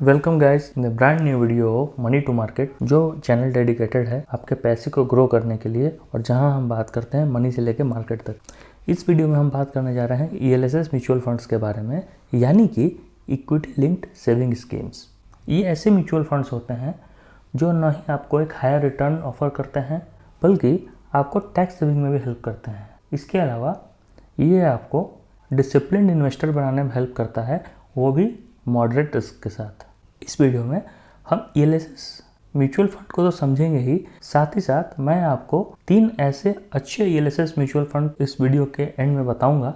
Welcome guys in the brand new video of money to market, जो channel dedicated है आपके पैसे को ग्रो करने के लिए और जहां हम बात करते हैं मनी से लेकर मार्केट तक। इस वीडियो में हम बात करने जा रहे हैं ELSS म्यूचुअल फंड्स के बारे में, यानी कि इक्विटी लिंक्ड सेविंग स्कीम्स। ये ऐसे म्यूचुअल फंड्स होते हैं जो न ही आपको एक हायर रिटर्न ऑफर करते हैं बल्कि आपको टैक्स सेविंग में भी हेल्प करते हैं। इसके अलावा ये आपको डिसिप्लिन इन्वेस्टर बनाने में हेल्प करता है, वो भी मॉडरेट रिस्क के साथ। इस वीडियो में हम ELSS म्यूचुअल फंड को तो समझेंगे ही, साथ ही साथ मैं आपको 3 ऐसे अच्छे ELSS म्यूचुअल फंड इस वीडियो के एंड में बताऊंगा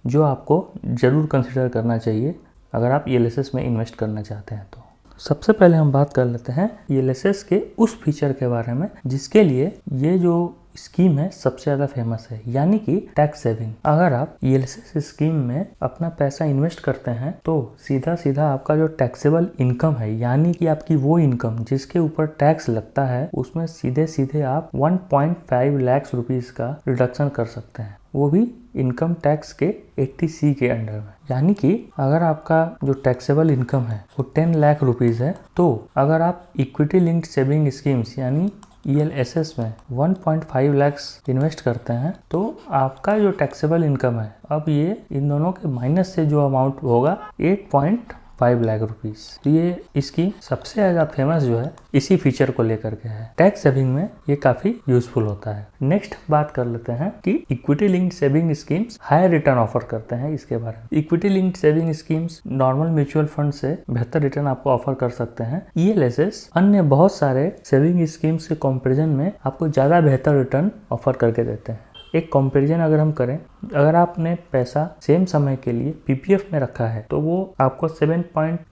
जो आपको ज़रूर कंसिडर करना चाहिए अगर आप ELSS में इन्वेस्ट करना चाहते हैं। तो सबसे पहले हम बात कर लेते हैं ELSS के उस फीचर के बारे में जिसके लिए ये जो स्कीम है सबसे ज़्यादा फेमस है, यानी कि टैक्स सेविंग। अगर आप ELSS स्कीम में अपना पैसा इन्वेस्ट करते हैं तो सीधा सीधा आपका जो टैक्सेबल इनकम है, यानी कि आपकी वो इनकम जिसके ऊपर टैक्स लगता है, उसमें सीधे सीधे आप 1.5 लाख रुपीस का रिडक्शन कर सकते हैं, वो भी इनकम टैक्स के 80C के अंडर में। यानी कि अगर आपका जो टैक्सेबल इनकम है वो 10 लाख रुपीस है, तो अगर आप इक्विटी लिंक्ड सेविंग स्कीम्स यानी ELSS में 1.5 लाख इन्वेस्ट करते हैं तो आपका जो टैक्सेबल इनकम है, अब ये इन दोनों के माइनस से जो अमाउंट होगा 8.5 लाख रुपीस। तो ये स्कीम सबसे ज़्यादा फेमस जो है इसी फीचर को लेकर के है। टैक्स सेविंग में ये काफ़ी यूजफुल होता है। नेक्स्ट बात कर लेते हैं कि equity linked saving schemes higher return offer करते हैं। इसके बारे में equity linked saving schemes normal mutual fund से बेहतर रिटर्न आपको ऑफर कर सकते हैं। ELSS अन्य बहुत सारे सेविंग स्कीम्स के कंपैरिजन में आपको ज़्यादा बेहतर रिटर्न ऑफर करके देते हैं। एक कंपैरिजन अगर हम करें, अगर आपने पैसा सेम समय के लिए PPF में रखा है तो वो आपको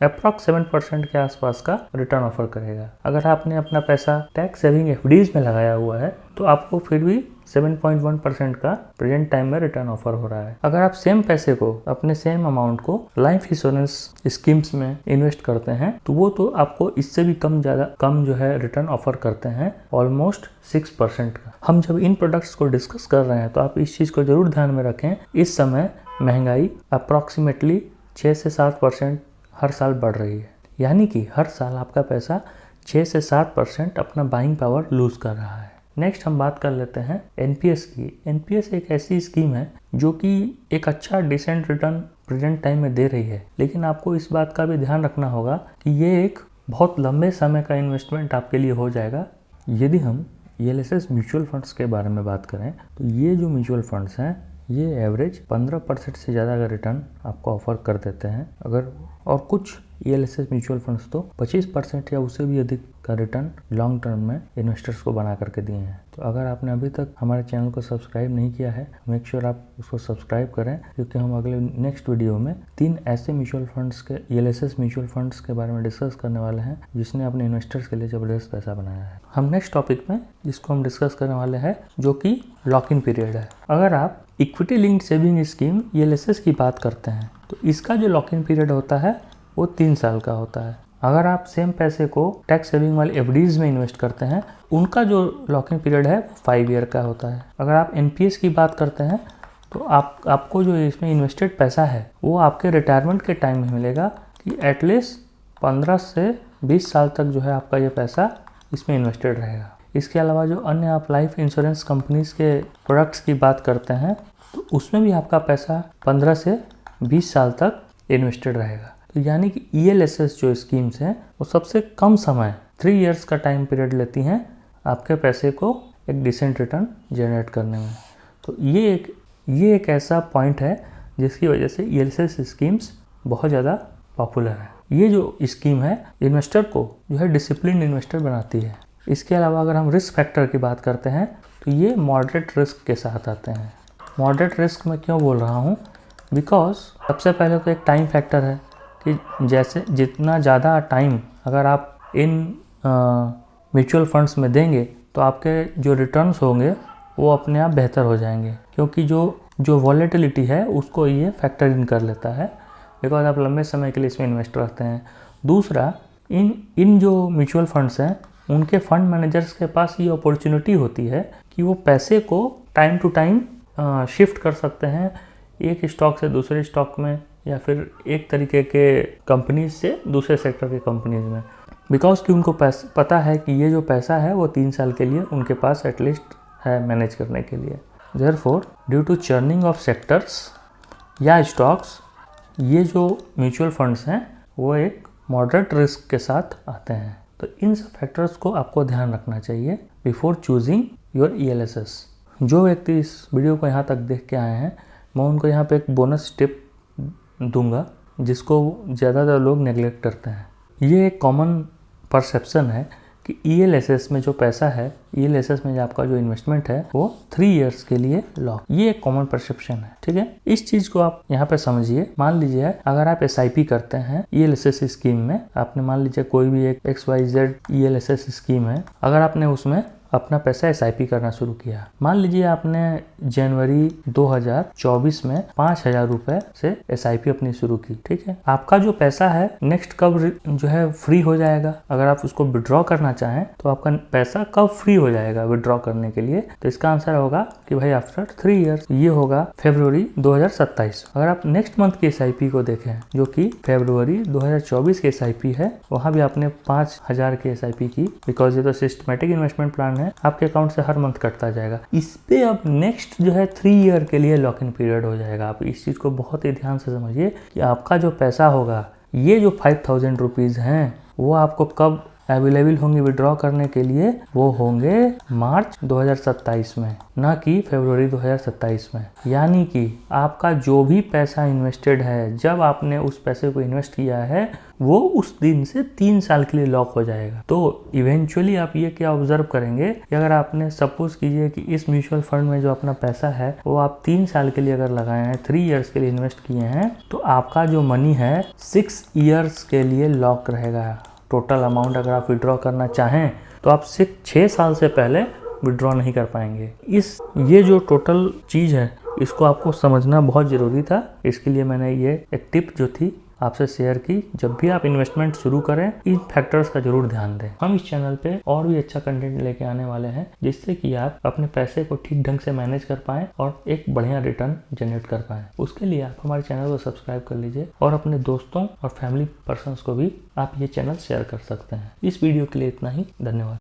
अप्रॉक्स 7% के आसपास का रिटर्न ऑफर करेगा। अगर आपने अपना पैसा टैक्स सेविंग FDs में लगाया हुआ है तो आपको फिर भी 7.1% का प्रेजेंट टाइम में रिटर्न ऑफर हो रहा है। अगर आप सेम पैसे को, अपने सेम अमाउंट को लाइफ इंश्योरेंस स्कीम्स में इन्वेस्ट करते हैं तो वो तो आपको इससे भी कम जो है रिटर्न ऑफर करते हैं, ऑलमोस्ट 6% का। हम जब इन प्रोडक्ट्स को डिस्कस कर रहे हैं तो आप इस चीज़ को जरूर ध्यान में रखें, इस समय महंगाई अप्रॉक्सीमेटली 6 से 7% हर साल बढ़ रही है, यानी कि हर साल आपका पैसा 6 से 7% अपना बाइंग पावर लूज कर रहा है। नेक्स्ट हम बात कर लेते हैं NPS की। NPS एक ऐसी स्कीम है जो कि एक अच्छा डिसेंट रिटर्न प्रेजेंट टाइम में दे रही है, लेकिन आपको इस बात का भी ध्यान रखना होगा कि ये एक बहुत लंबे समय का इन्वेस्टमेंट आपके लिए हो जाएगा। यदि हम ELSS म्यूचुअल फंड्स के बारे में बात करें तो ये जो म्यूचुअल फंड्स हैं ये एवरेज 15% से ज़्यादा का रिटर्न आपको ऑफर कर देते हैं। और कुछ ELSS म्यूचुअल फंड्स तो 25% या उससे भी अधिक का रिटर्न लॉन्ग टर्म में इन्वेस्टर्स को बना करके दिए हैं। तो अगर आपने अभी तक हमारे चैनल को सब्सक्राइब नहीं किया है, मेक श्योर आप उसको सब्सक्राइब करें, क्योंकि हम अगले नेक्स्ट वीडियो में 3 ऐसे म्यूचुअल फंड्स के ELSS म्यूचुअल फंड्स के बारे में डिस्कस करने वाले हैं जिसने अपने इन्वेस्टर्स के लिए ज़बरदस्त पैसा बनाया है। हम नेक्स्ट टॉपिक में जिसको हम डिस्कस करने वाले हैं जो कि लॉक इन पीरियड है। अगर आप equity linked saving scheme ELSS की बात करते हैं तो इसका जो लॉक इन पीरियड होता है वो 3 साल का होता है। अगर आप सेम पैसे को टैक्स सेविंग वाले FDs में इन्वेस्ट करते हैं, उनका जो लॉक इन पीरियड है 5 ईयर का होता है। अगर आप NPS की बात करते हैं तो आपको जो इसमें इन्वेस्टेड पैसा है वो आपके रिटायरमेंट के टाइम में मिलेगा कि एटलीस्ट 15 से 20 साल तक जो है आपका ये पैसा इसमें इन्वेस्टेड रहेगा। इसके अलावा जो अन्य आप लाइफ इंश्योरेंस कंपनीज के प्रोडक्ट्स की बात करते हैं तो उसमें भी आपका पैसा 15 से 20 साल तक इन्वेस्टेड रहेगा। तो यानी कि ELSS जो स्कीम्स हैं वो सबसे कम समय 3 इयर्स का टाइम पीरियड लेती हैं आपके पैसे को एक डिसेंट रिटर्न जनरेट करने में। तो ये एक ऐसा पॉइंट है जिसकी वजह से ELSS स्कीम्स बहुत ज़्यादा पॉपुलर है। ये जो स्कीम है इन्वेस्टर को जो है डिसिप्लिन इन्वेस्टर बनाती है। इसके अलावा अगर हम रिस्क फैक्टर की बात करते हैं तो ये मॉडरेट रिस्क के साथ आते हैं। मॉडरेट रिस्क मैं क्यों बोल रहा हूँ, बिकॉज सबसे पहले तो एक टाइम फैक्टर है कि जैसे जितना ज़्यादा टाइम अगर आप इन म्यूचुअल फंड्स में देंगे तो आपके जो रिटर्न्स होंगे वो अपने आप बेहतर हो जाएंगे, क्योंकि जो वॉलेटिलिटी है उसको ये फैक्टर इन कर लेता है, बिकॉज आप लंबे समय के लिए इसमें इन्वेस्ट रहते हैं। दूसरा, इन जो म्यूचुअल फंड्स हैं उनके फंड मैनेजर्स के पास ये अपॉर्चुनिटी होती है कि वो पैसे को टाइम टू टाइम शिफ्ट कर सकते हैं, एक स्टॉक से दूसरे स्टॉक में या फिर एक तरीके के कंपनीज से दूसरे सेक्टर के कंपनीज में, बिकॉज कि उनको पता है कि ये जो पैसा है वो 3 साल के लिए उनके पास एटलीस्ट है मैनेज करने के लिए। Therefore due to churning of sectors या स्टॉक्स, ये जो म्यूचुअल फंड्स हैं वो एक मॉडरेट रिस्क के साथ आते हैं। तो इन सब फैक्टर्स को आपको ध्यान रखना चाहिए बिफोर चूजिंग योर ELSS। जो व्यक्ति इस वीडियो को यहाँ तक देख के आए हैं, मैं उनको यहाँ पे एक बोनस टिप दूंगा जिसको ज़्यादातर लोग नेगलेक्ट करते हैं। ये एक कॉमन परसेप्शन है कि ELSS में जो पैसा है, ELSS में जो आपका जो इन्वेस्टमेंट है वो 3 इयर्स के लिए लॉक, ये एक कॉमन परसेप्शन है। ठीक है, इस चीज को आप यहाँ पे समझिए। मान लीजिए अगर आप SIP करते हैं ELSS स्कीम में, आपने मान लीजिए कोई भी एक XYZ ELSS स्कीम है, अगर आपने उसमें अपना पैसा SIP करना शुरू किया, मान लीजिए आपने जनवरी 2024 में 5,000 रुपए से SIP अपनी शुरू की। ठीक है, आपका जो पैसा है नेक्स्ट कब जो है फ्री हो जाएगा, अगर आप उसको विड्रॉ करना चाहें तो आपका पैसा कब फ्री हो जाएगा विड्रॉ करने के लिए, तो इसका आंसर होगा कि भाई आफ्टर 3 इयर्स, ये होगा फरवरी 2027। अगर आप नेक्स्ट मंथ की SIP को देखें जो कि फरवरी 2024 की SIP है, वहां भी आपने 5,000 की SIP की, बिकॉज ये तो सिस्टमेटिक इन्वेस्टमेंट प्लान है, आपके अकाउंट से हर मंथ कटता जाएगा। इस पे अब नेक्स्ट जो है 3 ईयर के लिए लॉक इन पीरियड हो जाएगा। आप इस चीज को बहुत ही ध्यान से समझिए कि आपका जो पैसा होगा, ये जो 5,000 रुपीज हैं, वो आपको कब अवेलेबल होंगे विड्रॉ करने के लिए, वो होंगे मार्च 2027 में, ना कि फरवरी 2027 में। यानी कि आपका जो भी पैसा इन्वेस्टेड है, जब आपने उस पैसे को इन्वेस्ट किया है, वो उस दिन से 3 साल के लिए लॉक हो जाएगा। तो इवेंचुअली आप ये क्या ऑब्जर्व करेंगे कि अगर आपने सपोज कीजिए कि इस म्यूचुअल फंड में जो अपना पैसा है वो आप 3 साल के लिए अगर लगाए हैं, 3 इयर्स के लिए इन्वेस्ट किए हैं, तो आपका जो मनी है 6 इयर्स के लिए लॉक रहेगा। टोटल अमाउंट अगर आप विड्रॉ करना चाहें तो आप 6 साल से पहले विड्रॉ नहीं कर पाएंगे। ये जो टोटल चीज़ है इसको आपको समझना बहुत ज़रूरी था, इसके लिए मैंने ये एक टिप जो थी आपसे शेयर की। जब भी आप इन्वेस्टमेंट शुरू करें, इन फैक्टर्स का जरूर ध्यान दें। हम इस चैनल पे और भी अच्छा कंटेंट लेके आने वाले हैं जिससे कि आप अपने पैसे को ठीक ढंग से मैनेज कर पाएं और एक बढ़िया रिटर्न जनरेट कर पाएं। उसके लिए आप हमारे चैनल को सब्सक्राइब कर लीजिए और अपने दोस्तों और फैमिली पर्सन्स को भी आप ये चैनल शेयर कर सकते हैं। इस वीडियो के लिए इतना ही, धन्यवाद।